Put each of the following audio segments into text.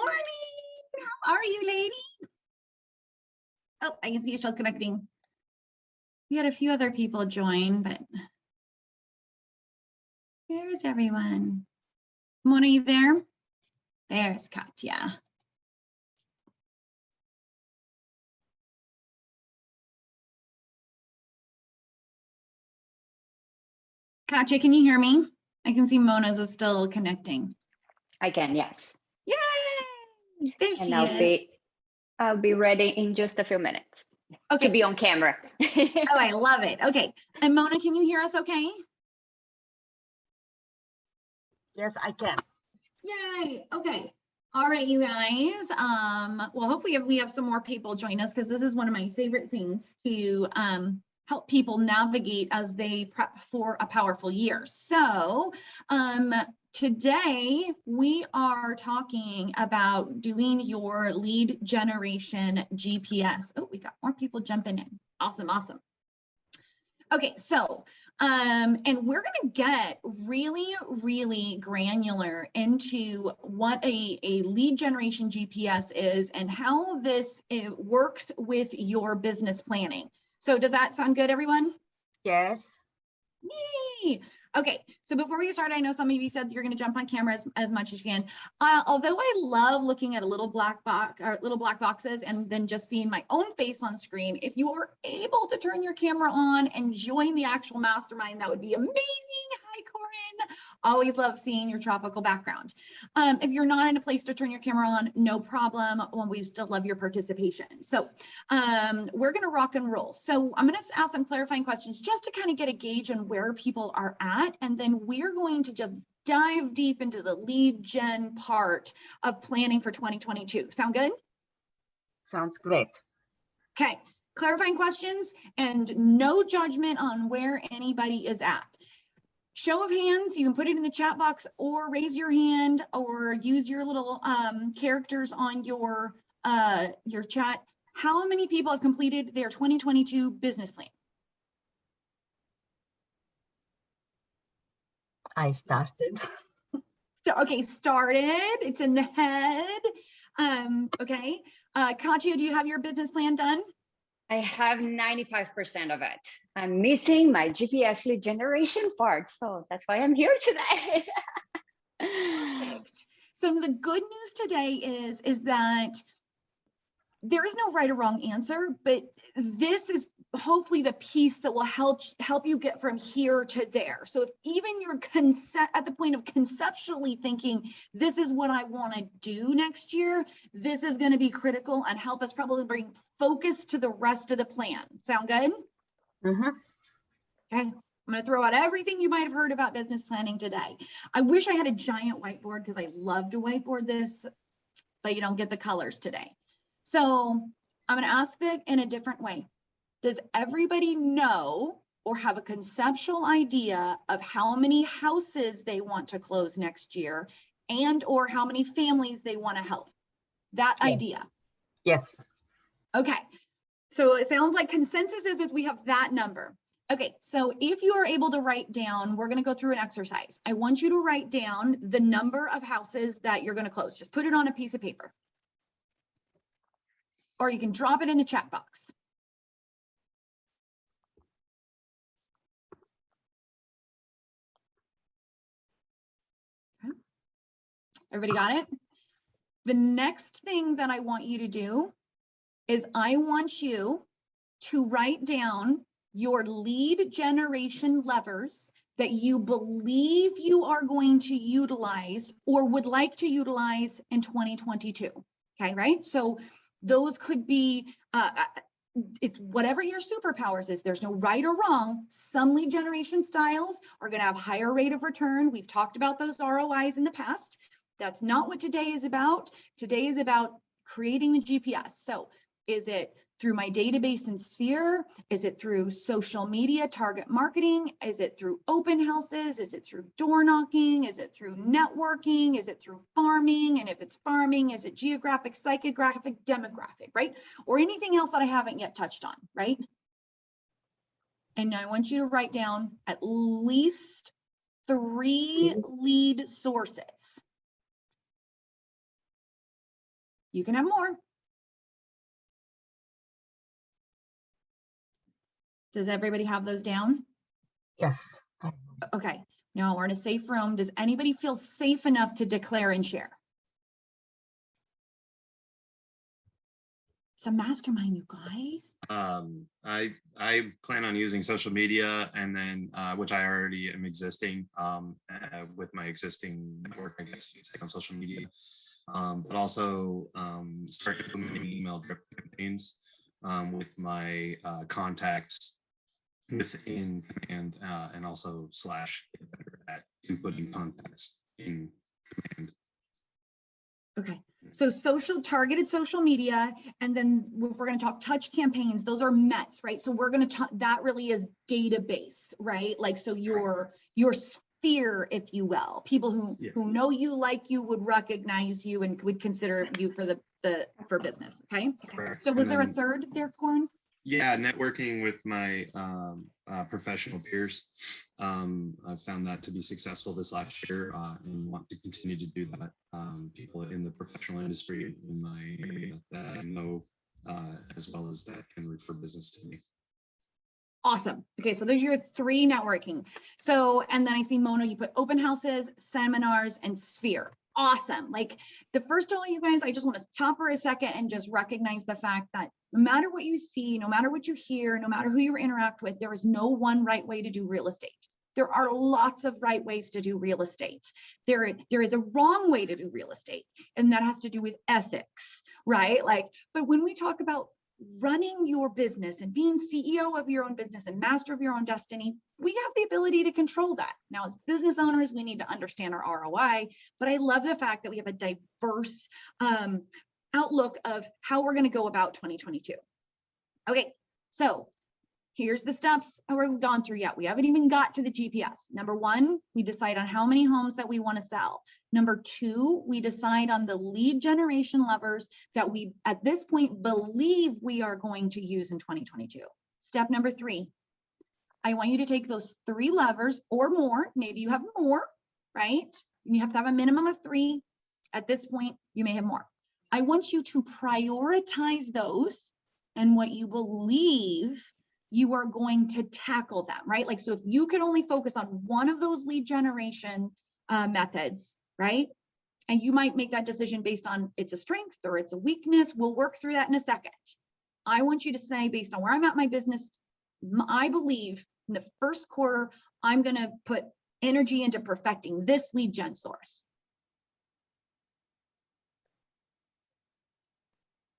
morning. How are you, lady? Oh, I can see you're still connecting. We had a few other people join, but there's everyone. Mona, you there? There's Katya. Katya, can you hear me? I can see Mona's is still connecting. I can, yes. Yay! There she And is. I'll be ready in just a few minutes. Okay. To be on camera. Oh, I love it. Okay. And Mona, can you hear us okay? Yes, I can. Yay. Okay. All right, you guys. Well, hopefully we have some more people join us because this is one of my favorite things to help people navigate as they prep for a powerful year. So today we are talking about doing your lead generation GPS. Oh, we got more people jumping in. Awesome, awesome. Okay, so and we're going to get really granular into what a lead generation GPS is and how this works with your business planning. So does that sound good, everyone? Yes. Yay! Okay, so before we get started, I know some of you said you're going to jump on camera as much as you can. Although I love looking at a little black box or little black boxes and then just seeing my own face on screen, if you are able to turn your camera on and join the actual mastermind, that would be amazing. Hi, Corinne. Always love seeing your tropical background. If you're not in a place to turn your camera on, no problem. Well, we still love your participation. So we're going to rock and roll. So I'm going to ask some clarifying questions just to kind of get a gauge on where people are at. And then we're going to just dive deep into the lead gen part of planning for 2022. Sound good? Sounds great. Okay, clarifying questions and no judgment on where anybody is at. Show of hands, you can put it in the chat box or raise your hand or use your little characters on your chat. How many people have completed their 2022 business plan? I started. So, okay, started. It's in the head. Okay. Katya, do you have your business plan done? I have 95% of it. I'm missing my GPS lead generation part. So that's why I'm here today. Perfect. So the good news today is that there is no right or wrong answer, but this is hopefully the piece that will help you get from here to there. So if even you're at the point of conceptually thinking, this is what I want to do next year, this is going to be critical and help us probably bring focus to the rest of the plan. Sound good? Mm-hmm. Okay. I'm going to throw out everything you might have heard about business planning today. I wish I had a giant whiteboard because I love to whiteboard this, but you don't get the colors today. So I'm going to ask it in a different way. Does everybody know or have a conceptual idea of how many houses they want to close next year and or how many families they want to help? That Yes. idea. Yes. Okay. So it sounds like consensus is we have that number. Okay, so if you are able to write down, we're going to go through an exercise. I want you to write down the number of houses that you're going to close. Just put it on a piece of paper. Or you can drop it in the chat box. Okay. Everybody got it? The next thing that I want you to do is I want you to write down your lead generation levers that you believe you are going to utilize or would like to utilize in 2022. Okay, right? So those could be, it's whatever your superpowers is. There's no right or wrong. Some lead generation styles are going to have higher rate of return. We've talked about those ROIs in the past. That's not what today is about. Today is about creating the GPS. So is it through my database and Sphere? Is it through social media, target marketing? Is it through open houses? Is it through door knocking? Is it through networking? Is it through farming? And if it's farming, is it geographic, psychographic, demographic, right? Or anything else that I haven't yet touched on, right? And I want you to write down at least 3 lead sources. You can have more. Does everybody have those down? Yes. Okay, now we're in a safe room. Does anybody feel safe enough to declare and share? It's a mastermind, you guys. I plan on using social media, and then which I already am existing with my existing network, I guess you could say, on social media, but also start implementing email drip campaigns with my contacts within and also slash get better at inputting contacts in command. Okay, so targeted social media, and then if we're going to talk touch campaigns, those are METs, right? So we're going to that really is database, right? Like, so your sphere, if you will, people who know you, like you, would recognize you and would consider you for business. Okay. Correct. So was there a third there, Corn? Yeah, networking with my professional peers. I've found that to be successful this last year and want to continue to do that. People in the professional industry in my area that I know, as well as that can refer business to me. Awesome. Okay, so those are your 3 networking. So, and then I see Mona, you put open houses, seminars, and sphere. Awesome. Like, the first of all, you guys, I just want to stop for a second and just recognize the fact that no matter what you see, no matter what you hear, no matter who you interact with, there is no one right way to do real estate. There are lots of right ways to do real estate. There is a wrong way to do real estate, and that has to do with ethics, right? Like, but when we talk about running your business and being CEO of your own business and master of your own destiny, we have the ability to control that. Now, as business owners, we need to understand our ROI, but I love the fact that we have a diverse outlook of how we're going to go about 2022. Okay, so here's the steps we've gone through yet. We haven't even got to the GPS. Number 1, we decide on how many homes that we want to sell. Number 2, we decide on the lead generation levers that we, at this point, believe we are going to use in 2022. Step number 3, I want you to take those 3 levers or more. Maybe you have more, right? You have to have a minimum of 3. At this point, you may have more. I want you to prioritize those and what you believe you are going to tackle them, right? Like, so if you could only focus on one of those lead generation methods, right? And you might make that decision based on it's a strength or it's a weakness. We'll work through that in a second. I want you to say, based on where I'm at in my business, I believe in the first quarter, I'm going to put energy into perfecting this lead gen source.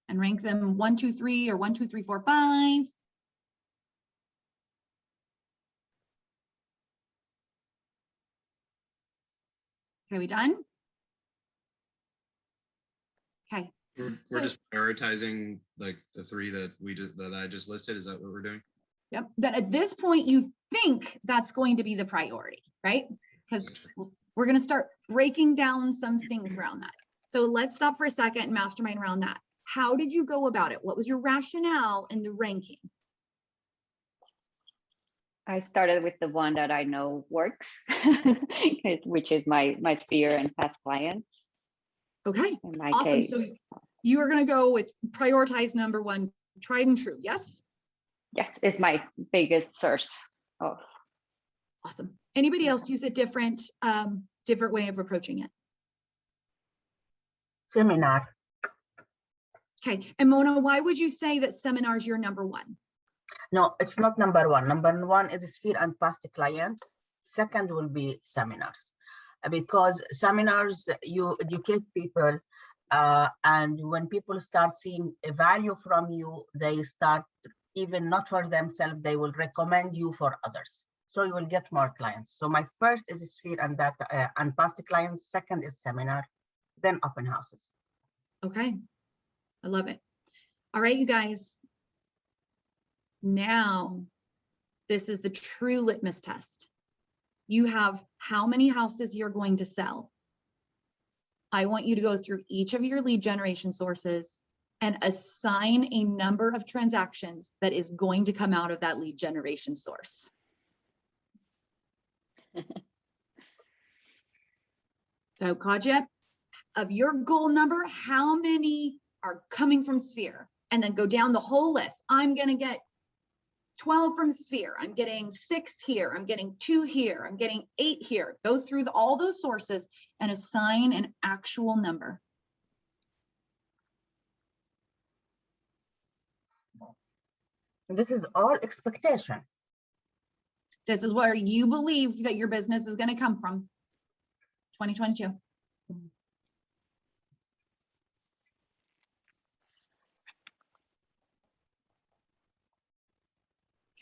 And rank them 1, 2, 3, or 1, 2, 3, 4, 5. Okay, we done? Okay. We're just prioritizing like the 3 that I just listed. Is that what we're doing? Yep. That at this point you think that's going to be the priority, right? Because we're going to start breaking down some things around that. So let's stop for a second and mastermind around that. How did you go about it? What was your rationale in the ranking? I started with the one that I know works, which is my sphere and past clients. Okay, In my awesome. case. So you are going to go with prioritize number 1, tried and true. Yes? Yes, it's my biggest source of. Awesome. Anybody else use a different way of approaching it? Seminar. Okay. And Mona, why would you say that seminar is your number 1? No, it's not number 1. Number 1 is sphere and past client. Second will be seminars, because seminars, you educate people, and when people start seeing a value from you, they start, even not for themselves, they will recommend you for others. So you will get more clients. So my first is sphere and that and past clients. Second is seminar, then open houses. Okay. I love it. All right, you guys. Now, this is the true litmus test. You have how many houses you're going to sell. I want you to go through each of your lead generation sources and assign a number of transactions that is going to come out of that lead generation source. So, Kaja, of your goal number, how many are coming from Sphere, and then go down the whole list. I'm going to get 12 from Sphere. I'm getting 6 here. I'm getting 2 here. I'm getting 8 here. Go through all those sources and assign an actual number. This is all expectation. This is where you believe that your business is going to come from. 2022.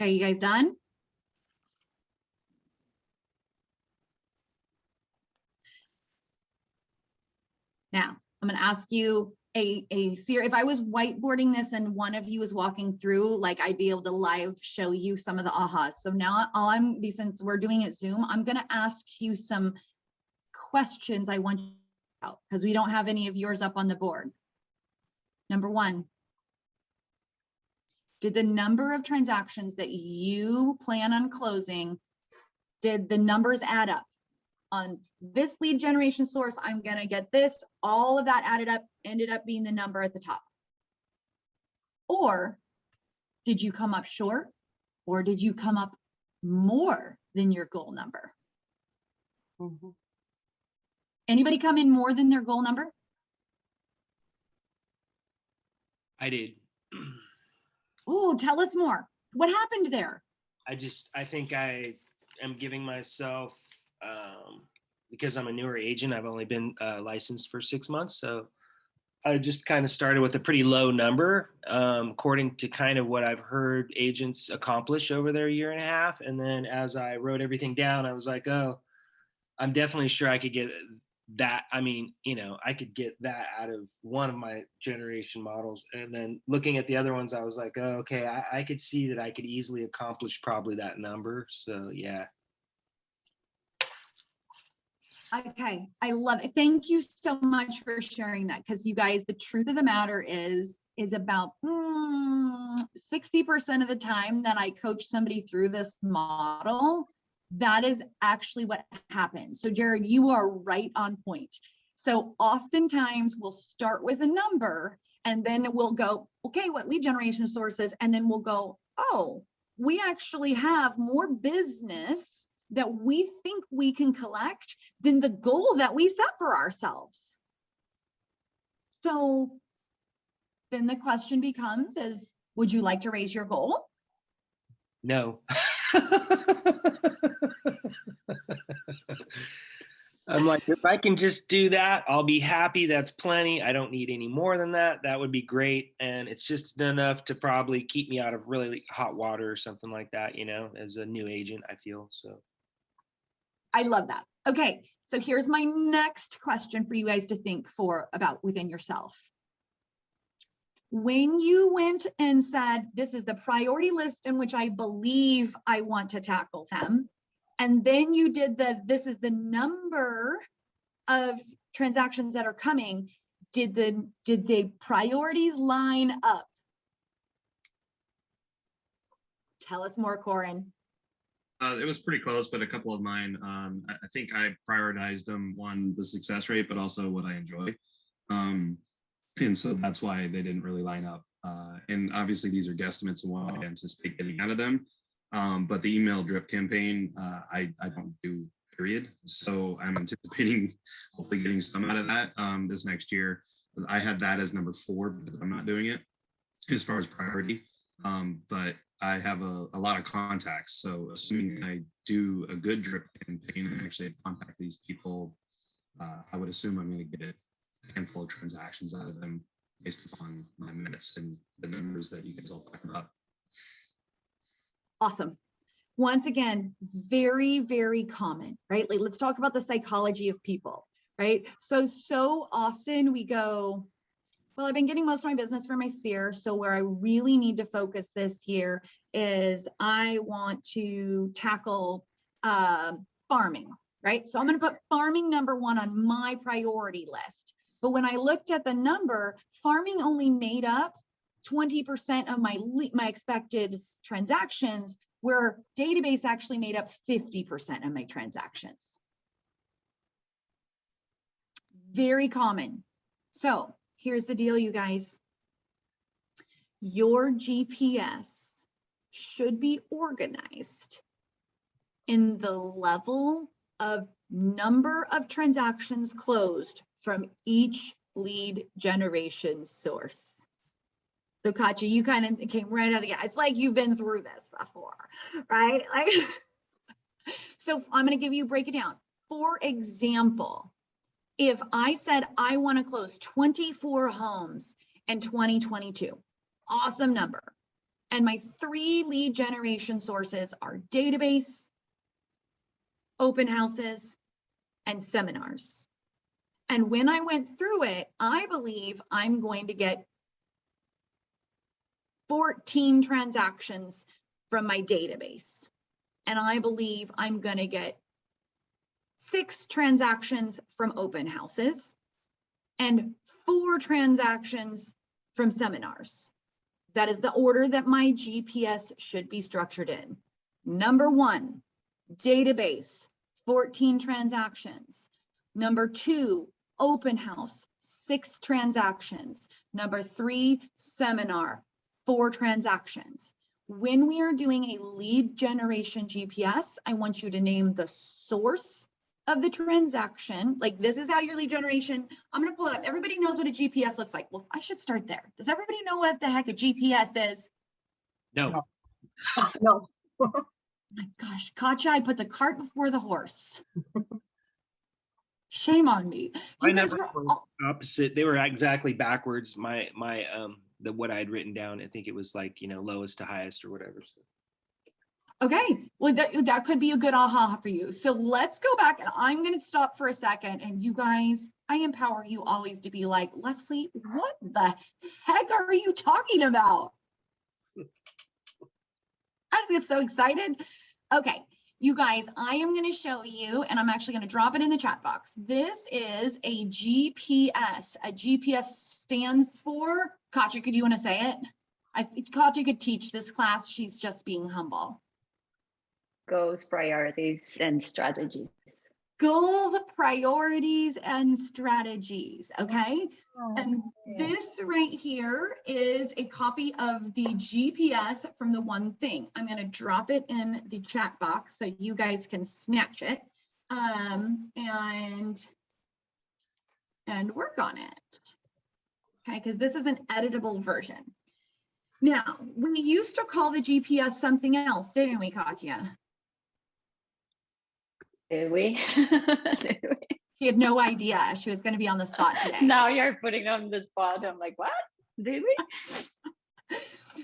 Okay, you guys done? Now, I'm going to ask you a series. If I was whiteboarding this and one of you was walking through, like I'd be able to live show you some of the ahas. So now since we're doing it Zoom, I'm going to ask you some questions I want you to out because we don't have any of yours up on the board. Number 1, did the number of transactions that you plan on closing, did the numbers add up? On this lead generation source, I'm going to get this, all of that added up, ended up being the number at the top. Or did you come up short, or did you come up more than your goal number? Mm-hmm. Anybody come in more than their goal number? I did. Oh, tell us more. What happened there? I think I am giving myself, because I'm a newer agent, I've only been licensed for 6 months. So I just kind of started with a pretty low number, according to kind of what I've heard agents accomplish over their 1.5 years. And then as I wrote everything down, I was like, oh, I'm definitely sure I could get that. I mean, I could get that out of one of my generation models. And then looking at the other ones, I was like, oh, okay, I could see that I could easily accomplish probably that number. So yeah. Okay, I love it. Thank you so much for sharing that, because you guys, the truth of the matter is about 60% of the time that I coach somebody through this model, that is actually what happens. So Jared, you are right on point. So oftentimes we'll start with a number and then we'll go, okay, what lead generation sources? And then we'll go, oh, we actually have more business that we think we can collect than the goal that we set for ourselves. So then the question becomes is, would you like to raise your goal? No. I'm like, if I can just do that, I'll be happy. That's plenty. I don't need any more than that. That would be great. And it's just enough to probably keep me out of really hot water or something like that, as a new agent, I feel. So I love that. Okay, so here's my next question for you guys to think about within yourself. When you went and said, this is the priority list in which I believe I want to tackle them, and then you did this is the number of transactions that are coming, did the priorities line up? Tell us more, Corin. It was pretty close, but a couple of mine, I think I prioritized them, one, the success rate, but also what I enjoy. And so that's why they didn't really line up. And obviously these are guesstimates and what I anticipate getting out of them. But the email drip campaign, I don't do, period. So I'm anticipating hopefully getting some out of that this next year. I had that as number 4 because I'm not doing it as far as priority. But I have a lot of contacts. So assuming I do a good drip campaign and actually contact these people, I would assume I'm going to get a handful of transactions out of them based upon my minutes and the numbers that you guys all talked about. Awesome. Once again, very, very common, right? Like, let's talk about the psychology of people, right? So often we go, well, I've been getting most of my business from my Sphere. So where I really need to focus this year is I want to tackle farming, right? So I'm going to put farming number 1 on my priority list. But when I looked at the number, farming only made up 20% of my expected transactions, where database actually made up 50% of my transactions. Very common. So here's the deal, you guys. Your GPS should be organized in the level of number of transactions closed from each lead generation source. So Katya, you kind of came right out of the gate. It's like you've been through this before, right? Like, so I'm going to give you, break it down. For example, if I said I want to close 24 homes in 2022, awesome number. And my 3 lead generation sources are database, open houses, and seminars. And when I went through it, I believe I'm going to get 14 transactions from my database. And I believe I'm going to get 6 transactions from open houses and 4 transactions from seminars. That is the order that my GPS should be structured in. Number 1, database, 14 transactions. Number 2, open house, 6 transactions. Number 3, seminar, 4 transactions. When we are doing a lead generation GPS, I want you to name the source of the transaction. Like, this is how your lead generation, I'm going to pull it up. Everybody knows what a GPS looks like. Well, I should start there. Does everybody know what the heck a GPS is? No. No. My gosh, Katya, I put the cart before the horse. Shame on me. I You guys never were was all, opposite. They were exactly backwards. My what I had written down. I think it was like, lowest to highest or whatever. So. okay. Well, that could be a good aha for you. So let's go back, and I'm going to stop for a second. And you guys, I empower you always to be like, Leslie, what the heck are you talking about? I just get so excited. Okay, you guys, I am going to show you, and I'm actually going to drop it in the chat box. This is a GPS. A GPS stands for, Katya, could you want to say it? Katya could teach this class. She's just being humble. Goals, priorities, and strategies. Goals, priorities, and strategies, okay? And this right here is a copy of the GPS from the one thing. I'm going to drop it in the chat box so you guys can snatch it and work on it. Okay, because this is an editable version. Now, we used to call the GPS something else, didn't we, Katya? Did we? Did we? She had no idea she was going to be on the spot today. Now you're putting on the spot. I'm like, what? Did we?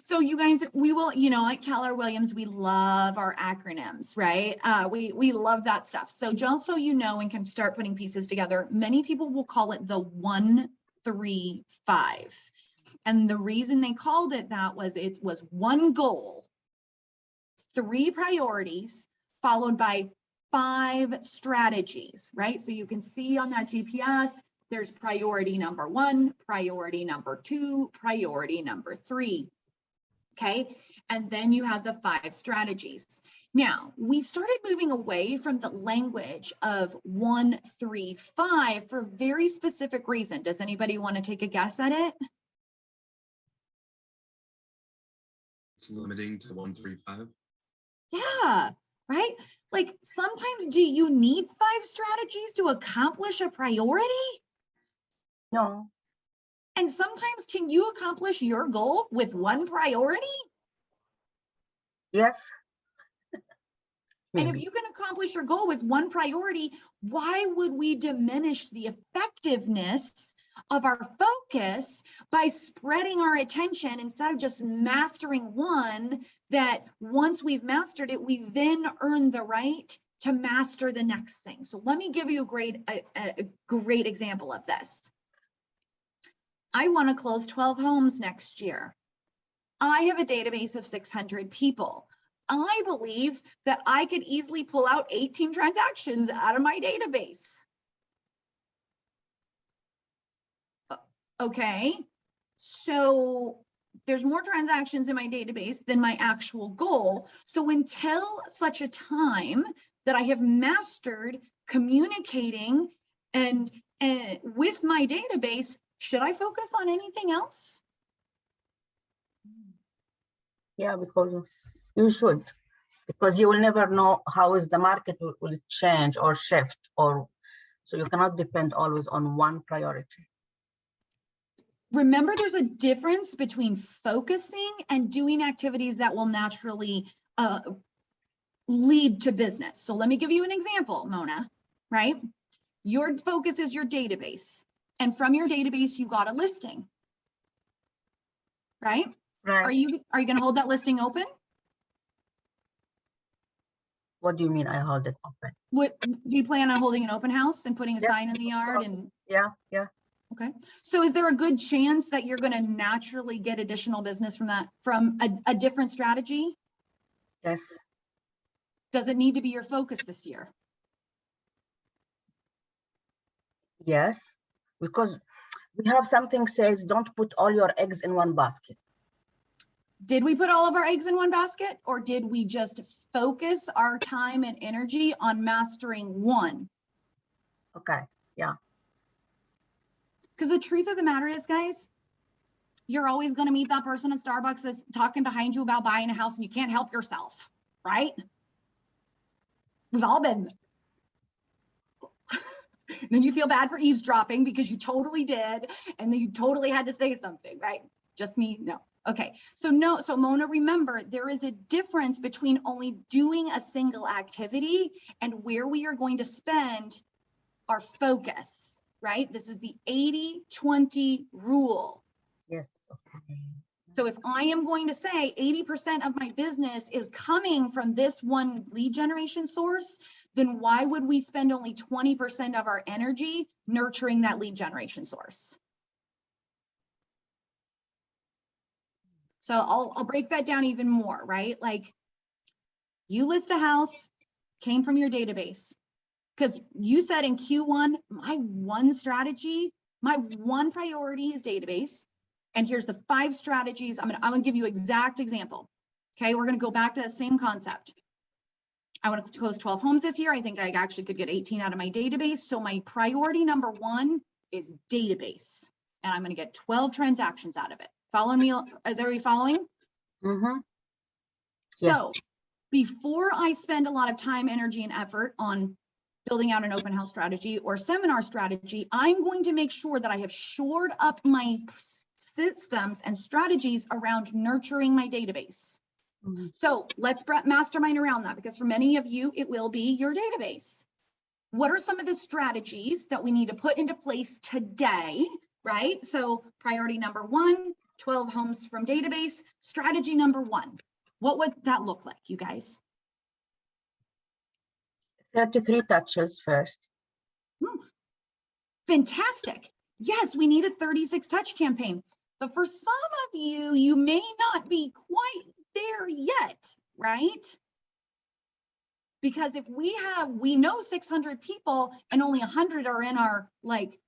So you guys, we will, at Keller Williams, we love our acronyms, right? We love that stuff. So just so you know and can start putting pieces together, many people will call it the 1-3-5. And the reason they called it that was it was 1 goal, 3 priorities, followed by 5 strategies, right? So you can see on that GPS, there's priority number 1, priority number 2, priority number 3. Okay, and then you have the 5 strategies. Now, we started moving away from the language of 1-3-5 for a very specific reason. Does anybody want to take a guess at it? It's limiting to 1-3-5. Yeah, right? Like, sometimes do you need 5 strategies to accomplish a priority? No. And sometimes can you accomplish your goal with 1 priority? Yes. And if Maybe. you can accomplish your goal with 1 priority, why would we diminish the effectiveness of our focus by spreading our attention instead of just mastering one, that once we've mastered it, we then earn the right to master the next thing. So let me give you a great example of this. I want to close 12 homes next year. I have a database of 600 people. I believe that I could easily pull out 18 transactions out of my database. Okay, so there's more transactions in my database than my actual goal. So until such a time that I have mastered communicating and with my database, should I focus on anything else? Yeah, because you should, because you will never know how is the market will change or shift, or so you cannot depend always on one priority. Remember, there's a difference between focusing and doing activities that will naturally lead to business. So let me give you an example, Mona, right? Your focus is your database. And from your database, you got a listing, right? Right. Are you going to hold that listing open? What do you mean I hold it open? What do you plan on holding an open house and putting a Yes, sign in the yard? And yeah. okay. So is there a good chance that you're going to naturally get additional business from that, from a different strategy? Yes. Does it need to be your focus this year? Yes, because we have something says don't put all your eggs in one basket. Did we put all of our eggs in one basket, or did we just focus our time and energy on mastering one? Okay, yeah. Because the truth of the matter is, guys, you're always going to meet that person at Starbucks that's talking behind you about buying a house and you can't help yourself, right? We've all been there. Then you feel bad for eavesdropping because you totally did, and then you totally had to say something, right? Just me? No. Okay, so no, so Mona, remember, there is a difference between only doing a single activity and where we are going to spend our focus, right? This is the 80-20 rule. Yes. Okay. So if I am going to say 80% of my business is coming from this one lead generation source, then why would we spend only 20% of our energy nurturing that lead generation source? So I'll break that down even more, right? Like, you list a house, came from your database, because you said in Q1, my one strategy, my one priority is database. And here's the 5 strategies. I'm gonna give you exact example. Okay, we're gonna go back to the same concept. I want to close 12 homes this year. I think I actually could get 18 out of my database. So my priority number 1 is database. And I'm gonna get 12 transactions out of it. Follow me, is everybody following? Mm-hmm. Yes. So before I spend a lot of time, energy, and effort on building out an open house strategy or seminar strategy, I'm going to make sure that I have shored up my systems and strategies around nurturing my database. Mm-hmm. So let's mastermind around that, because for many of you, it will be your database. What are some of the strategies that we need to put into place today, right? So priority number 1, 12 homes from database. Strategy number 1. What would that look like, you guys? 33 touches first. Fantastic. Yes, we need a 36 touch campaign. But for some of you, you may not be quite there yet, right? Because if we know 600 people and only 100 are in our like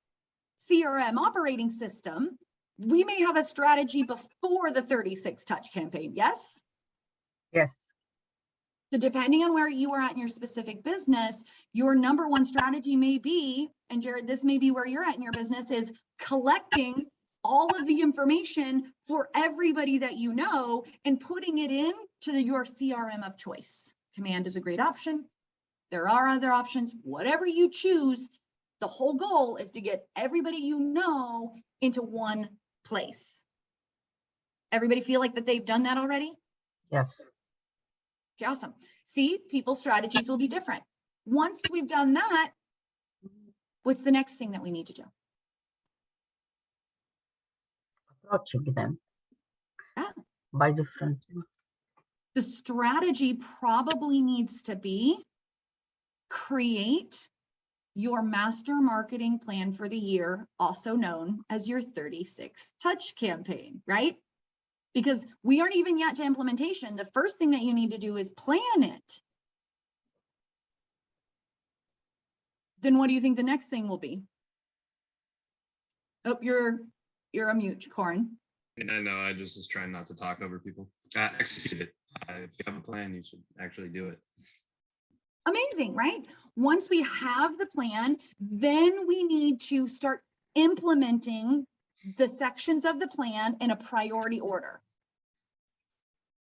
CRM operating system, we may have a strategy before the 36 touch campaign. Yes? Yes. So depending on where you are at in your specific business, your number 1 strategy may be, and Jared, this may be where you're at in your business, is collecting all of the information for everybody that you know and putting it into your CRM of choice. Command is a great option. There are other options. Whatever you choose, the whole goal is to get everybody you know into one place. Everybody feel like that they've done that already? Yes. Okay, awesome. See, people's strategies will be different. Once we've done that, what's the next thing that we need to do? Approaching them. Yeah. By different. The strategy probably needs to be create your master marketing plan for the year, also known as your 36 touch campaign, right? Because we aren't even yet to implementation. The first thing that you need to do is plan it. Then what do you think the next thing will be? Oh, you're a mute, Corin. I know, I just was trying not to talk over people. Execute it. If you have a plan, you should actually do it. Amazing, right? Once we have the plan, then we need to start implementing the sections of the plan in a priority order.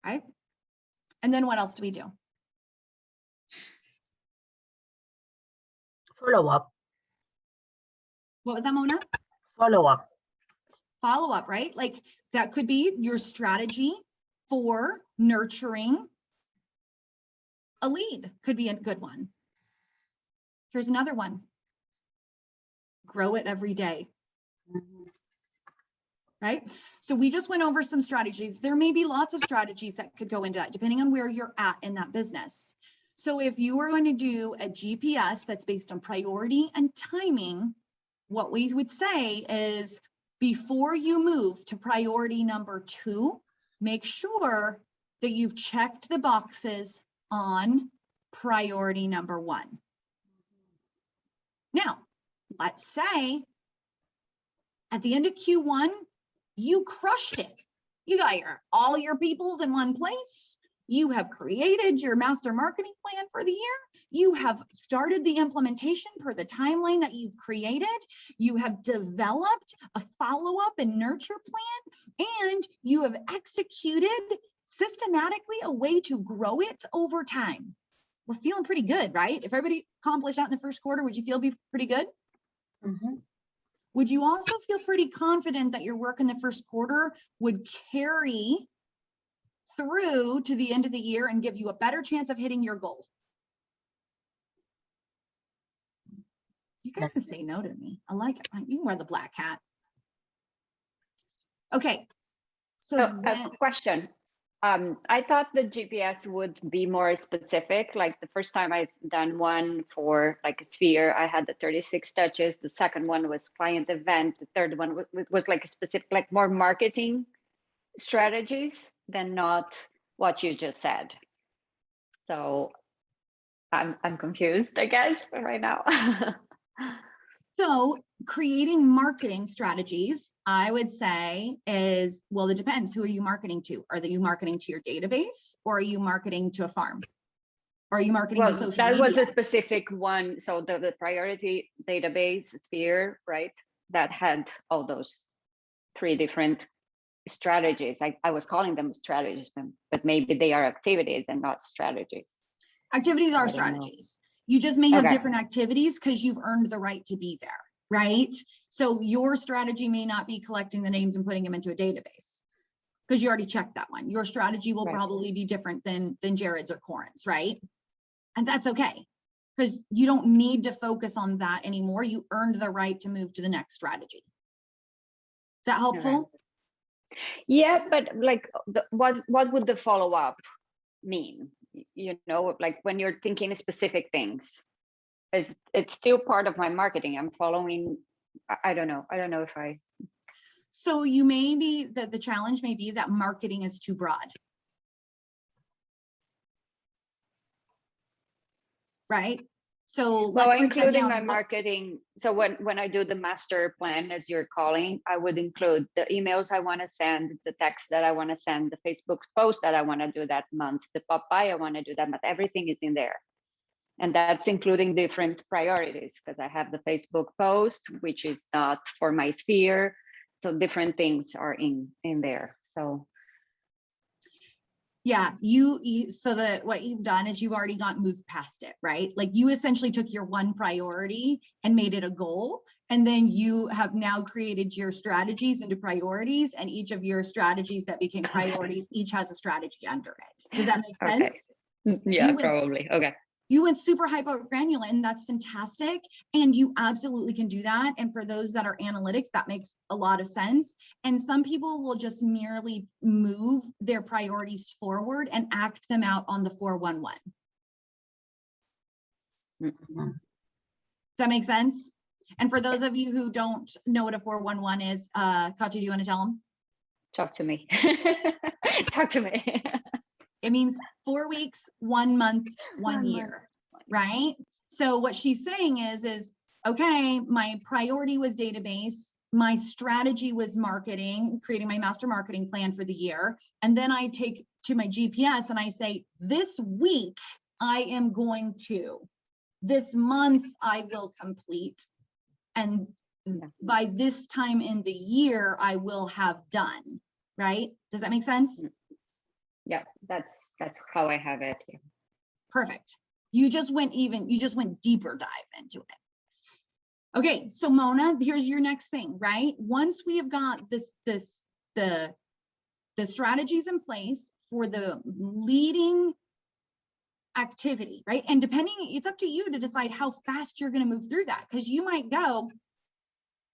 Right? And then what else do we do? Follow up. What was that, Mona? Follow up. Follow up, right? Like that could be your strategy for nurturing a lead, could be a good one. Here's another one. Grow it every day. Right? So we just went over some strategies. There may be lots of strategies that could go into that, depending on where you're at in that business. So if you are going to do a GPS that's based on priority and timing, what we would say is before you move to priority number 2, make sure that you've checked the boxes on priority number 1. Now, let's say at the end of Q1, you crushed it. You got all your peoples in one place. You have created your master marketing plan for the year. You have started the implementation per the timeline that you've created. You have developed a follow-up and nurture plan, and you have executed systematically a way to grow it over time. We're feeling pretty good, right? If everybody accomplished that in the first quarter, would you feel pretty good? Mm-hmm. Would you also feel pretty confident that your work in the first quarter would carry through to the end of the year and give you a better chance of hitting your goal? You guys can say no to me. I like it. You can wear the black hat. Okay. So a question. I thought the GPS would be more specific. Like the first time I've done one for like a sphere, I had the 36 touches. The second one was client event. The third one was like a specific, like more marketing strategies than not what you just said. So I'm confused, I guess, right now. So creating marketing strategies, I would say is, well, it depends. Who are you marketing to? Are you marketing to your database, or are you marketing to a farm? Or are you marketing to social that media? was a specific one. So the priority database sphere, right? That had all those 3 different strategies. I was calling them strategies, but maybe they are activities and not strategies. Activities are strategies. You just may have different activities because you've earned the right to be there, right? So your strategy may not be collecting the names and putting them into a database because you already checked that one. Your strategy will probably be different than Jared's or Corin's, right? And that's okay because you don't need to focus on that anymore. You earned the right to move to the next strategy. Is that helpful? Yeah, but like what would the follow-up mean? You know, like when you're thinking specific things, it's still part of my marketing. I'm following, I don't know if I. So you may be that the challenge may be that marketing is too broad. Right? So let's break that including down. my marketing. So when I do the master plan, as you're calling, I would include the emails I want to send, the text that I want to send, the Facebook post that I want to do that month, the pop-by I want to do that month. Everything is in there. And that's including different priorities because I have the Facebook post, which is not for my sphere. So different things are in there. So yeah, so that what you've done is you've already moved past it, right? Like you essentially took your one priority and made it a goal. And then you have now created your strategies into priorities, and each of your strategies that became priorities, each has a strategy under it. Does that make sense? Okay. Yeah, probably. Okay. You went super hyper granular, and that's fantastic. And you absolutely can do that. And for those that are analytics, that makes a lot of sense. And some people will just merely move their priorities forward and act them out on the 411. Mm-hmm. Does that make sense? And for those of you who don't know what a 411 is, Katya, do you want to tell them? Talk to me. Talk to me. It means 4 weeks, 1 month, 1 year, right? So what she's saying is, okay, my priority was database. My strategy was marketing, creating my master marketing plan for the year. And then I take to my GPS and I say, this week I am going to, this month I will complete. And by this time in the year, I will have done, right? Does that make sense? Yeah, that's how I have it. Perfect. You just went deeper dive into it. Okay, so Mona, here's your next thing, right? Once we have got the strategies in place for the leading activity, right? And depending, it's up to you to decide how fast you're going to move through that, because you might go,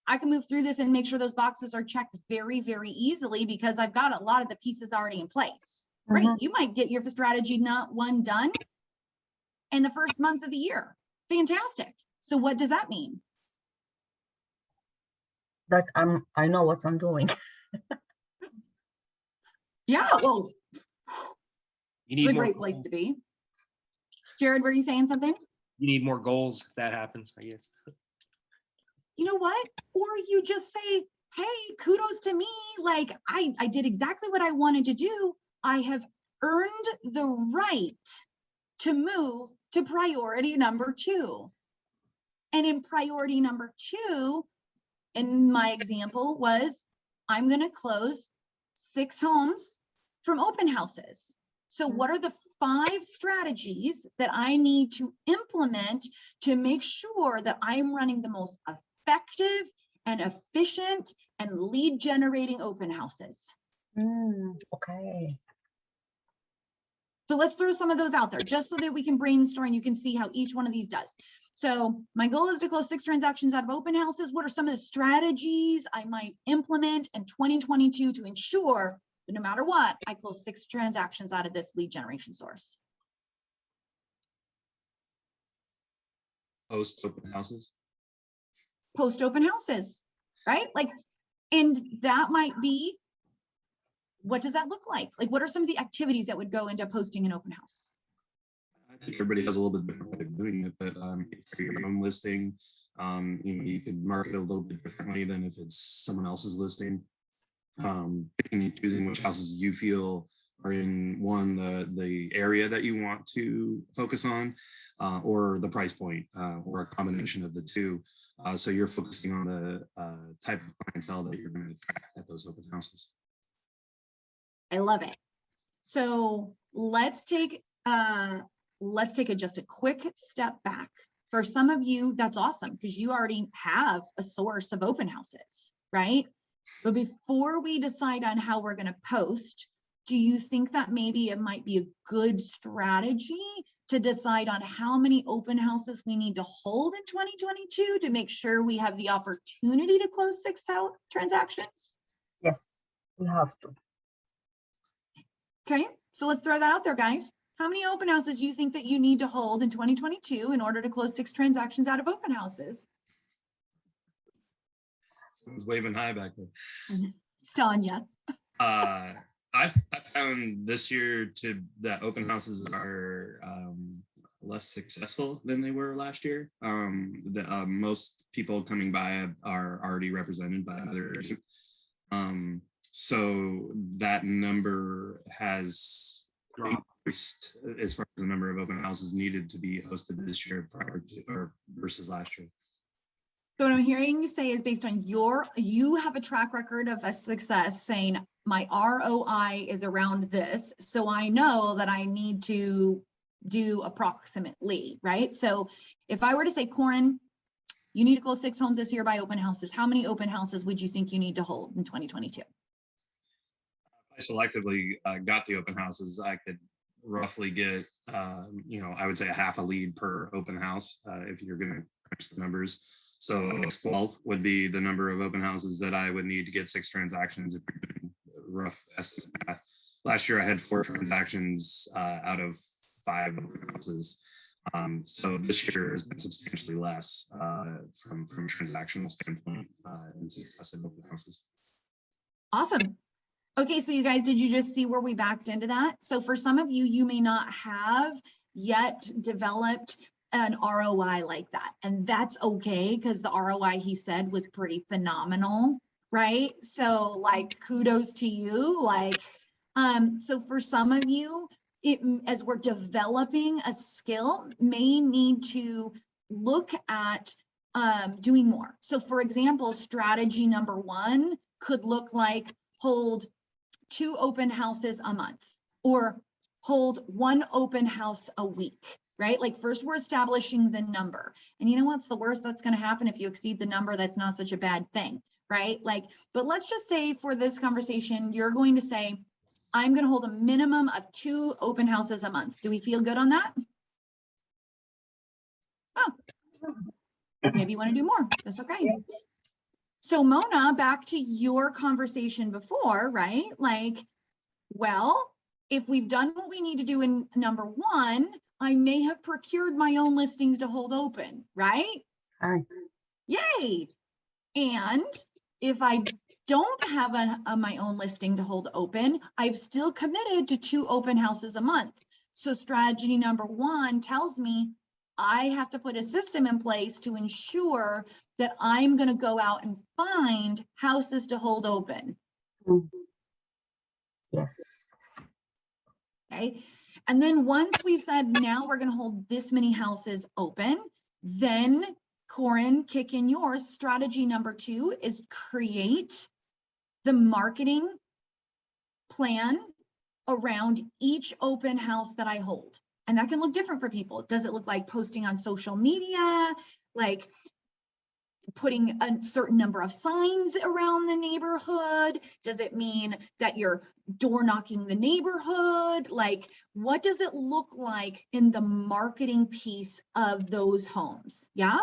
I can move through this and make sure those boxes are checked very, very easily because I've got a lot of the pieces already in place, right? You might get your strategy not one done in the first month of the year. Fantastic. So what does that mean? That I know what I'm doing. Yeah, well, You it's need a more great place to be. Jared, were you saying something? You need more goals if that happens, I guess. You know what? Or you just say, hey, kudos to me. Like I did exactly what I wanted to do. I have earned the right to move to priority number 2. And in priority number 2, in my example was, I'm going to close 6 homes from open houses. So what are the 5 strategies that I need to implement to make sure that I'm running the most effective and efficient and lead generating open houses? Okay. So let's throw some of those out there just so that we can brainstorm and you can see how each one of these does. So my goal is to close 6 transactions out of open houses. What are some of the strategies I might implement in 2022 to ensure that no matter what, I close 6 transactions out of this lead generation source? Post open houses. Post open houses, right? Like, and that might be, what does that look like? Like, what are some of the activities that would go into posting an open house? I think everybody has a little bit different way of doing it, but for your own listing, you could market it a little bit differently than if it's someone else's listing. Picking and choosing which houses you feel are in the area that you want to focus on, or the price point, or a combination of the two. So you're focusing on the type of clientele that you're going to attract at those open houses. I love it. So let's take just a quick step back. For some of you, that's awesome because you already have a source of open houses, right? But before we decide on how we're going to post, do you think that maybe it might be a good strategy to decide on how many open houses we need to hold in 2022 to make sure we have the opportunity to close 6 out transactions? Yes, we have to. Okay, so let's throw that out there, guys. How many open houses do you think that you need to hold in 2022 in order to close 6 transactions out of open houses? Someone's waving high back there. It's telling you. I found this year that open houses are less successful than they were last year. Most people coming by are already represented by another agent. So that number has increased as far as the number of open houses needed to be hosted this year versus last year. So what I'm hearing you say is based on you have a track record of a success saying my ROI is around this. So I know that I need to do approximately, right? So if I were to say, Corin, you need to close 6 homes this year by open houses, how many open houses would you think you need to hold in 2022? I selectively got the open houses. I could roughly get, I would say a half a lead per open house if you're going to crunch the numbers. So 12 would be the number of open houses that I would need to get 6 transactions if you're doing rough estimate. Last year I had 4 transactions out of 5 open houses. So this year has been substantially less from a transactional standpoint in success in open houses. Awesome. Okay, so you guys, did you just see where we backed into that? So for some of you, you may not have yet developed an ROI like that. And that's okay, because the ROI he said was pretty phenomenal, right? So like, kudos to you. Like, so for some of you, as we're developing a skill, may need to look at doing more. So for example, strategy number 1 could look like hold 2 open houses a month or hold 1 open house a week, right? Like first we're establishing the number. And you know what's the worst that's going to happen if you exceed the number? That's not such a bad thing, right? Like, but let's just say for this conversation, you're going to say, I'm going to hold a minimum of 2 open houses a month. Do we feel good on that? Oh, maybe you want to do more. That's okay. Yes. So Mona, back to your conversation before, right? Like, well, if we've done what we need to do in number 1, I may have procured my own listings to hold open, right? Hi. Yay. And if I don't have my own listing to hold open, I've still committed to 2 open houses a month. So strategy number 1 tells me I have to put a system in place to ensure that I'm going to go out and find houses to hold open. Yes. Okay. And then once we've said, now we're going to hold this many houses open, then Corin, kick in yours. Strategy number 2 is create the marketing plan around each open house that I hold. And that can look different for people. Does it look like posting on social media, like putting a certain number of signs around the neighborhood? Does it mean that you're door knocking the neighborhood? Like, what does it look like in the marketing piece of those homes? Yeah.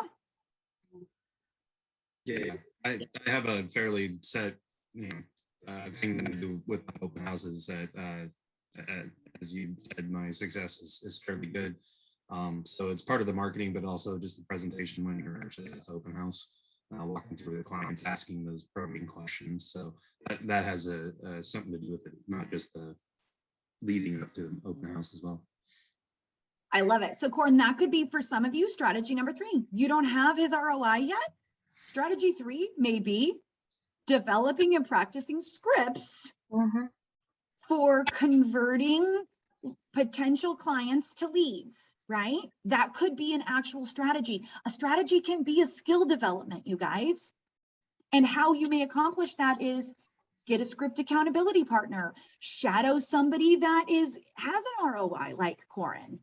Yeah, I have a fairly set, thing that I do with my open houses that, as you said, my success is fairly good. So it's part of the marketing, but also just the presentation when you're actually at the open house, walking through the clients, asking those probing questions. So that has something to do with it, not just the leading up to the open house as well. I love it. So Corin, that could be for some of you strategy number 3. You don't have his ROI yet. Strategy 3 may be developing and practicing scripts for converting potential clients to leads, right? That could be an actual strategy. A strategy can be a skill development, you guys. And how you may accomplish that is get a script accountability partner, shadow somebody that has an ROI like Corin,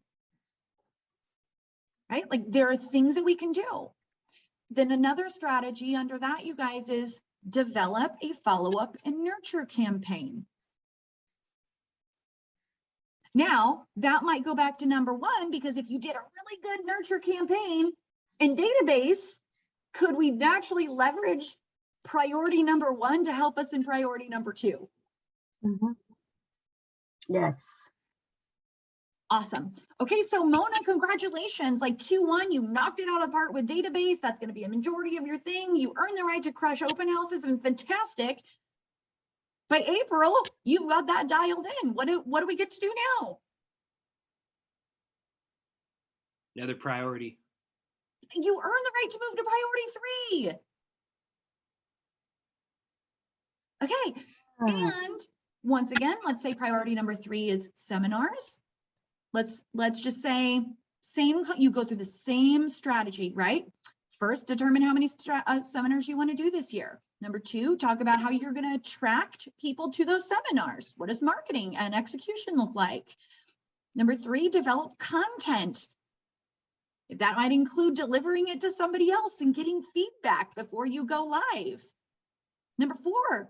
right? Like there are things that we can do. Then another strategy under that, you guys, is develop a follow-up and nurture campaign. Now, that might go back to number 1, because if you did a really good nurture campaign and database, could we naturally leverage priority number 1 to help us in priority number 2? Yes. Awesome. Okay, so Mona, congratulations. Like Q1, you knocked it out of the park with database. That's going to be a majority of your thing. You earned the right to crush open houses, and fantastic. By April, you've got that dialed in. What do we get to do now? Another priority. You earn the right to move to priority 3. Okay, and once again, let's say priority number 3 is seminars. Let's just say you go through the same strategy, right? First, determine how many seminars you want to do this year. Number 2, talk about how you're going to attract people to those seminars. What does marketing and execution look like? Number 3, develop content. That might include delivering it to somebody else and getting feedback before you go live. Number 4,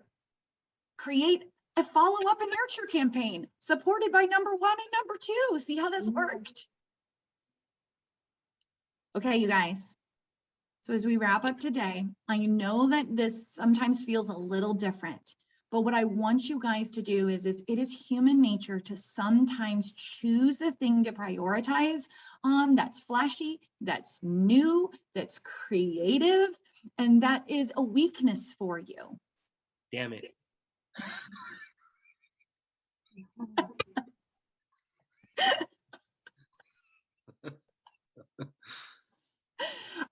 create a follow-up and nurture campaign supported by number 1 and number 2. See how this worked? Okay, you guys. So as we wrap up today, I know that this sometimes feels a little different, but what I want you guys to do is it is human nature to sometimes choose the thing to prioritize on that's flashy, that's new, that's creative, and that is a weakness for you. Damn it.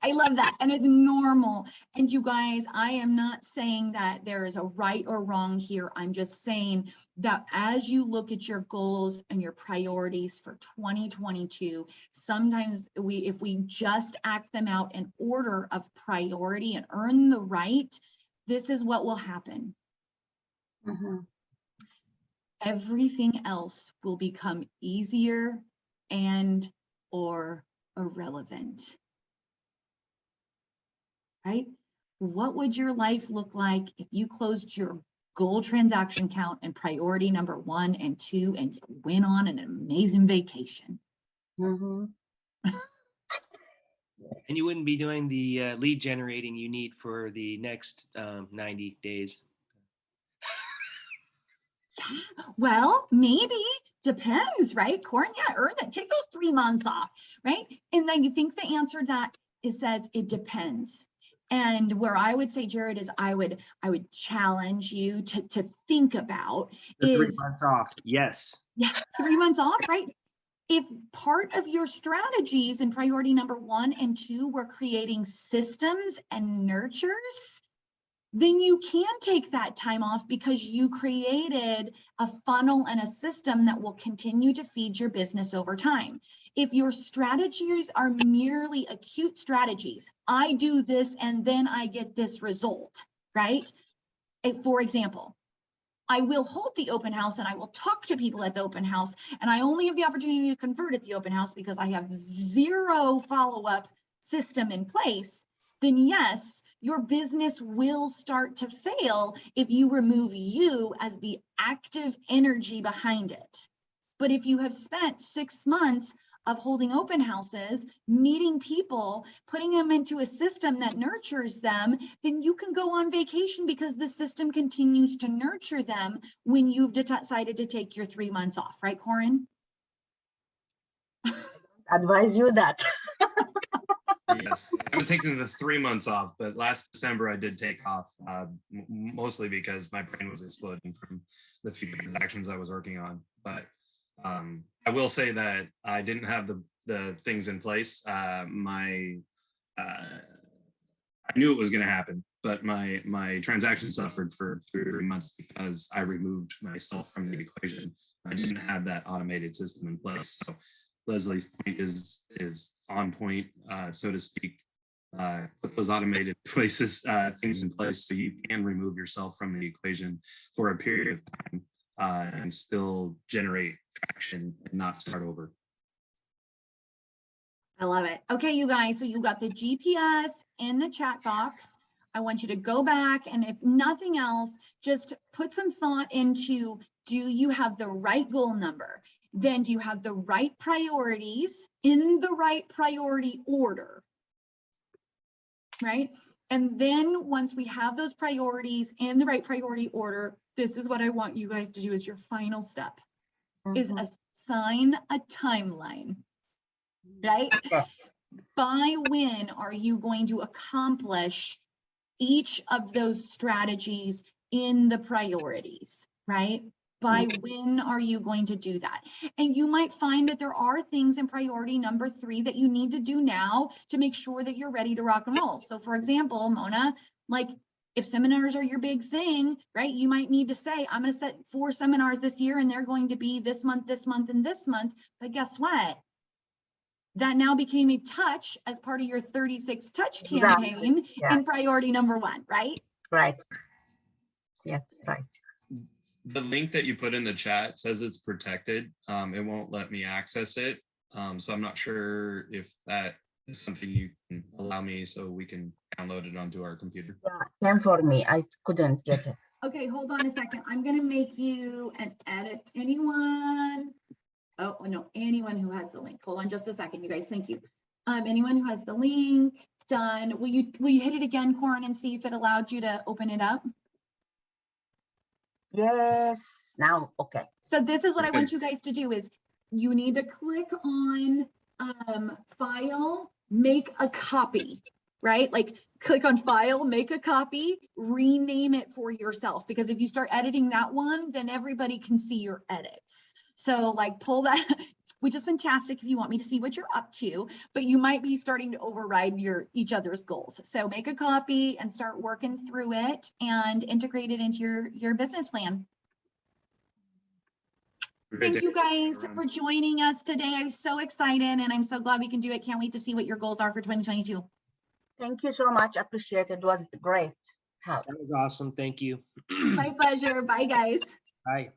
I love that. And it's normal. And you guys, I am not saying that there is a right or wrong here. I'm just saying that as you look at your goals and your priorities for 2022, sometimes if we just act them out in order of priority and earn the right, this is what will happen. Everything else will become easier and or irrelevant. Right? What would your life look like if you closed your goal transaction count and priority number 1 and 2 and you went on an amazing vacation? And you wouldn't be doing the lead generating you need for the next 90 days. Yeah, well, maybe, depends, right? Corin, yeah, earn it. Take those 3 months off, right? And then you think the answer to that says it depends. And where I would say, Jared, is I would challenge you to think about The 3 is months off. Yes. Yeah, 3 months off, right? If part of your strategies in priority number 1 and 2 were creating systems and nurtures, then you can take that time off because you created a funnel and a system that will continue to feed your business over time. If your strategies are merely acute strategies, I do this and then I get this result, right? For example, I will hold the open house and I will talk to people at the open house, and I only have the opportunity to convert at the open house because I have 0 follow-up system in place, then yes, your business will start to fail if you remove you as the active energy behind it. But if you have spent 6 months of holding open houses, meeting people, putting them into a system that nurtures them, then you can go on vacation because the system continues to nurture them when you've decided to take your 3 months off, right, Corin? Advise you that. Yes, I haven't taken the 3 months off, but last December I did take off, mostly because my brain was exploding from the few transactions I was working on. But I will say that I didn't have the things in place. I knew it was going to happen, but my transaction suffered for 3 months because I removed myself from the equation. I didn't have that automated system in place. So Leslie's point is on point, so to speak. Put those automated things in place so you can remove yourself from the equation for a period of time and still generate traction and not start over. I love it. Okay, you guys, so you got the GPS in the chat box. I want you to go back, and if nothing else, just put some thought into, do you have the right goal number? Then do you have the right priorities in the right priority order, right? And then once we have those priorities in the right priority order, this is what I want you guys to do as your final step, is assign a timeline, right? Okay. By when are you going to accomplish each of those strategies in the priorities, right? By when are you going to do that? And you might find that there are things in priority number 3 that you need to do now to make sure that you're ready to rock and roll. So for example, Mona, like if seminars are your big thing, right? You might need to say, I'm going to set 4 seminars this year and they're going to be this month, and this month. But guess what? That now became a touch as part of your 36 touch campaign in priority number 1, right? Right. Yes, right. The link that you put in the chat says it's protected. It won't let me access it. So I'm not sure if that is something you can allow me so we can download it onto our computer. Yeah, same for me. I couldn't get it. Okay, hold on a second. I'm going to make you an edit. Anyone? Oh, no, anyone who has the link. Hold on just a second, you guys. Thank you. Anyone who has the link, done. Will you hit it again, Corin, and see if it allowed you to open it up? Yes, now, okay. So this is what I want you guys to do is you need to click on file, make a copy, right? Like click on file, make a copy, rename it for yourself, because if you start editing that one, then everybody can see your edits. So like pull that, which is fantastic if you want me to see what you're up to, but you might be starting to override each other's goals. So make a copy and start working through it and integrate it into your business plan. Thank you guys for joining us today. I'm so excited and I'm so glad we can do it. Can't wait to see what your goals are for 2022. Thank you so much. Appreciate it. It was great help. That was awesome. Thank you. My pleasure. Bye, guys. Bye.